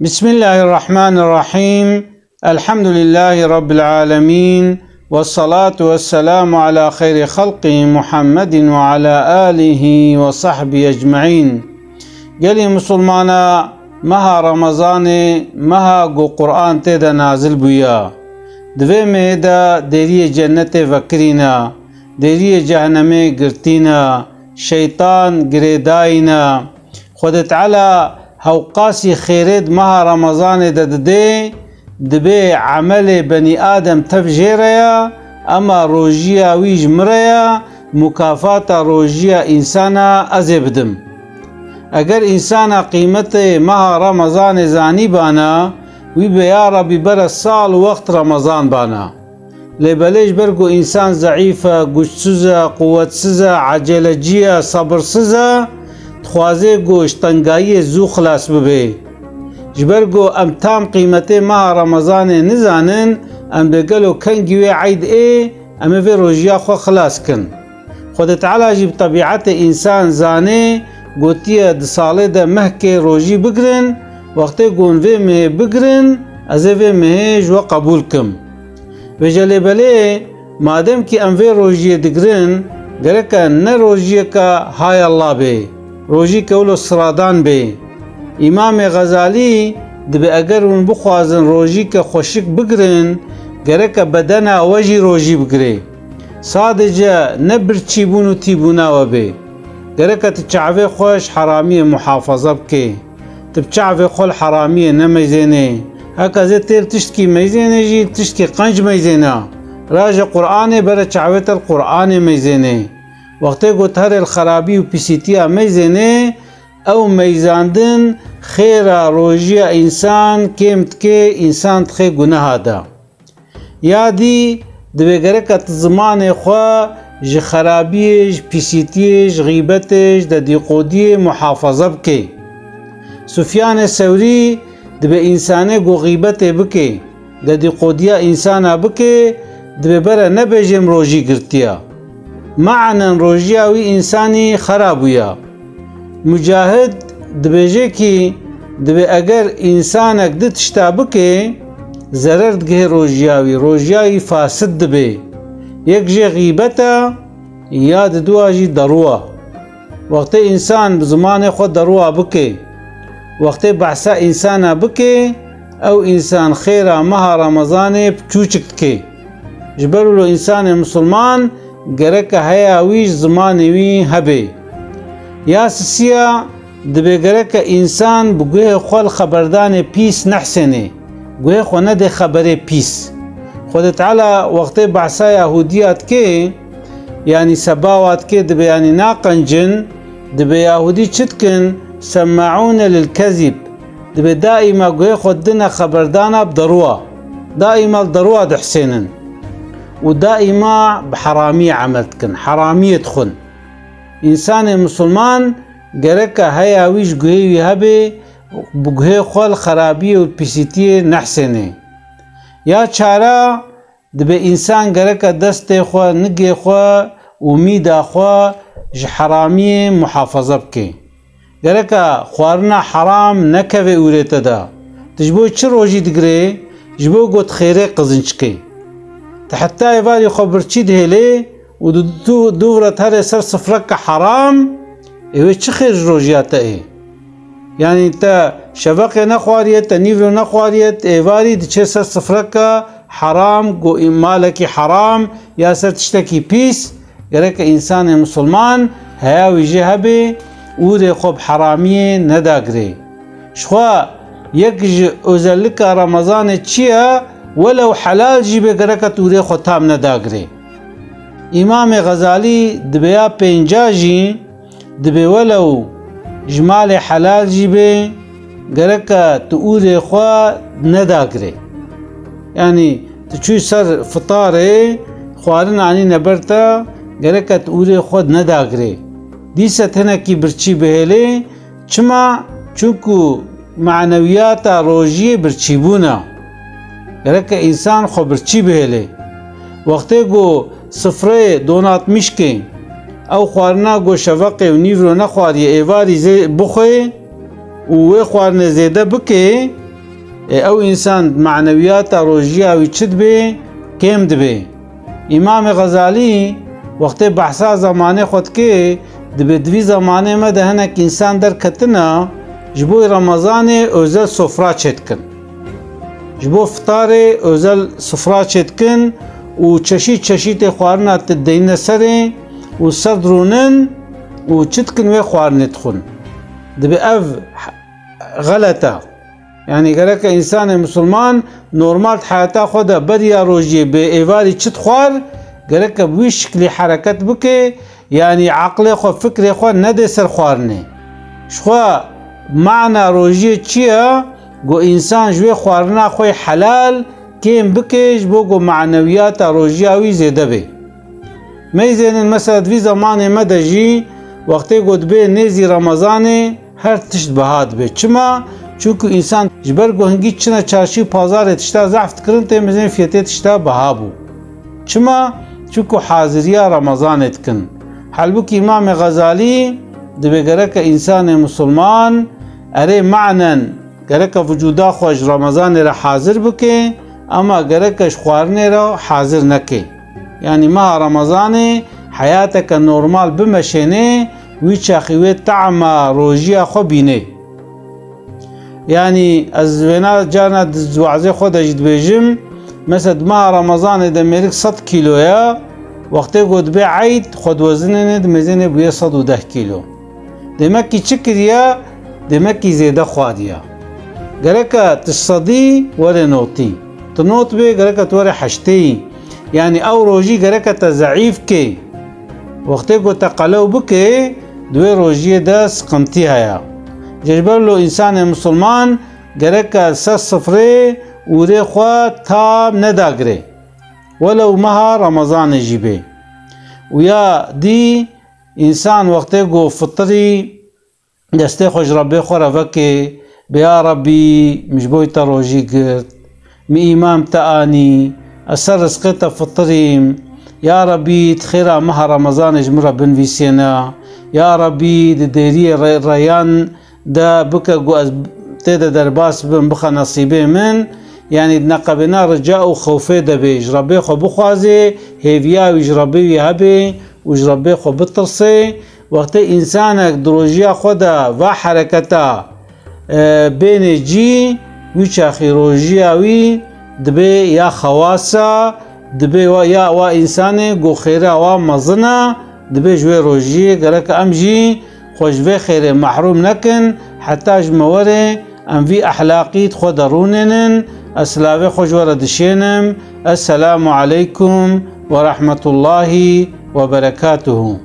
بسم الله الرحمن الرحيم. الحمد لله رب العالمين، والصلاة والسلام على خير خلقه محمد وعلى آله وصحبه أجمعين. قالي مسلمانا مها رمضان مها قو قرآن تيدا نازل بيا دوه ميدا ديري جنة وكرينا ديري جهنم قرتينا شيطان قريداينا خودت على هوقاسي خيرد مها رمضان دبي عمل بني آدم تفجيريا اما روجيا ويج مريا مكافات روجيا انسانا ازبدم. اگر انسانا قيمت مها رمضان زاني بانا وي بيا ربي بر السال وقت رمضان بانا لبليش برگو انسان ضعيفة گوشتسزا قوتسزا عجلجية صبرسزا خوازه گوش تنگایی زو خلاص ببه جبرگو ام تام قیمته ماه رمضان نزانن ام بگلو کنگیوی عید ام في روجیا خو خلاص کن. خود تعالی جب طبیعت انسان زانه گوتیه دساله ده مهکه روجی بگرن وقتی گونوی مه بگرن ازوی مهج و قبول کم و جلیباله مادم که ام في روجی دگرن گرکه نه روجی که های الله بی روجی کولو سرادان بی. امام غزالی دبی اگر اون بخوازن روجی که خوشک بگرن گره که بدن وجی روجی بگره صادجه نبرچی بونو تی بونا و بی گره که تچعوی خوش حرامی محافظه بکی تبچعوی خول حرامی نمیزینه هکا زی تیر تشتکی میزینه جی تشتکی قنج میزینه راج قرآن بره چعویت القرآن میزینه وقتی گوت هر الخرابی و پیسیتیا میزنه او میزاندن خیر روجی انسان کمت که انسان تخی گناه دا یادی دویگره کت زمان خواه ج خرابیش پیسیتیش غیبتش دا دیقودی محافظه بکی. سفیان ثوری دوی انسانه گو غیبت بکی دا دیقودی انسان بکی دوی بره نبیجم روجی گرتیا معنى روجيا وي انساني خرابويا. مجاهد دبيجي كي دبي اگر انسانك دي تشتابكي ضرر دگه روجياوي روجياوي فاسد دبي يك جي غيبتا ياد دواجي دروا وقت انسان بزمان خود دروا بكي وقت بعثا انسانا بكي او انسان خيرا مها رمضان بچوچك كي جبرو له انسان مسلمان گرک هیا ویش زمانی وی هبه یا سیا دبی گرک انسان بگوه خال خبردان پیس نحسنه گوه خونه ده خبره پیس. خود تعالی وقت بعثا یهودیات که یعنی سباوات که دبی یعنی ناقنجن دبی یهودی چتکن سماعون للكذب دبی دائما گوه خود دنا خبردانا بدروا دائما الدروا دحسنن ودائما بحرامية عملتكن حرامية تخن. إنسان مسلمان جركا هيا ويش جهي هبي بجهي خال خرابية والبسيتية نحسنه يا شارع دب إنسان جركا دست خوا نجي خوا وميدا خوا حرامية محافظة بكي جركا خوارنا حرام نكفي وريتدا تجبو تشروجي دقري جبو قد خيري قزنشكي حتى يفادي خبرتشي دهلي ودورة هاري سر صفرك حرام ايوه چه خير روجياتا ايه يعني انت شبكة نخواريت نيفو نخواريت ايواري دي چه سر صفرك حرام قو مالكي حرام يا سر تشتكي بيس يريك انسان مسلمان هياوي جهبي ودي خوب حرامية نداقري شخوا يكج اوزلك رمضان چيا ولو حلال جيبه گرکه توره ختام نداگره. امام غزالی دبیا پنجا جی دبی ولو جمال حلال جيبه گرکه توره خوا نداگره يعني تشوي سر فطاره خوارن عني نبرتا گرکه توره خود نداگره دیست هنه کی برچی بهله چما چونکو معنویات روجی برچی بونا گرک انسان خبرچی بهله وقتی گو صفره دونات مشکه او خوارنا گو شفقه و نیورو نخواری ایواری بخوی و خوارن زیده بکه او انسان معنویات روژی اوی چد بی کم دبی. امام غزالی وقت بحثا زمانه خود که دوی زمانه ما دهنه که انسان در کتنا جبو رمضان اوزل سفره چید کن، جبو افطار اوزل سفره چید کن و چشید خوارنا تدین سره و صدرونن و چید کن و خوارنت خون. دبی اف غلطه، یعنی گره که انسان مسلمان نورمال حیاتا خود بدیا روژی به ایواری چید خوار گره که بوی شکلی حرکت بکه، یعنی عقل خو فکر خو نده سر خوارنه. شخوا معنی روژی چیه؟ گو انسان جوی خوارنا خوی حلال کم بکش بو گو معنویات روژی اوی زیده بی. میزین مثلا دوی زمان مدجی وقتی گود بی نیزی رمضان هر تشت بهاد بی. چما؟ چونکه انسان جبر گو هنگی چنه چارشی پازار تشتا زعفت کرن تا مزین فیتی تشتا بهابو. چما؟ چونکه حاضریا رمضان اتکن. حلبو که امام غزالی دبی گره که انسان مسلمان اره معنن گره که وجودا خوش رمضان را حاضر بکه اما گره که خوارنه را حاضر نکه. یعنی ماه رمضان حیاتک نورمال بمشینه وی چاخیوه طعم روژی خو بینه. یعنی از وینا جانا وعزه خود اجد بیجم مثل ماه رمضان دمیرک 100 کیلویا وقتی گود بی عید خود وزنه دمیزنه بویه 110 کیلو. دمکی چکریا دمکی زیده خوادیا. گره که تصدی وره نوتی تنوت بی گره که توره حشتی، یعنی او روژی گره که تضعیف که وقتی گو تقلو بکه دوی روژی دست قمتی هیا. ججبر لو انسان مسلمان گره که صفره وره خواه تاب نداگره ولو مها رمضان جیبه. ویا دی انسان وقتی گو فطری دسته خوش ربی خو روکه بیا ربی مجبوی تا روژی گرد می امام تآنی اثر رزقی تا فطریم یا ربی تخیره مها رمضان جمره بنویسینا یا ربی دیری ریان دا بکا گو از تیده درباس بن بخا نصیبه من، یعنی نقبنا رجاء و خوفه دبیج ربی خو بخوازه هیویا ویج ربی وی هبه ویج ربی خو بترسه. وقت انسانک دروجیا خودا و حرکتا بین جی وی چاخی روژیا وی دبی یا خواسا دبی یا و انسان گو خیره و مزنا دبی جوی روژی گرک امجی خوشوی خیره محروم نکن حتی جموره ام وی احلاقیت خود روننن اسلاوی خوش وردشینم. السلام علیکم و رحمت الله و برکاته.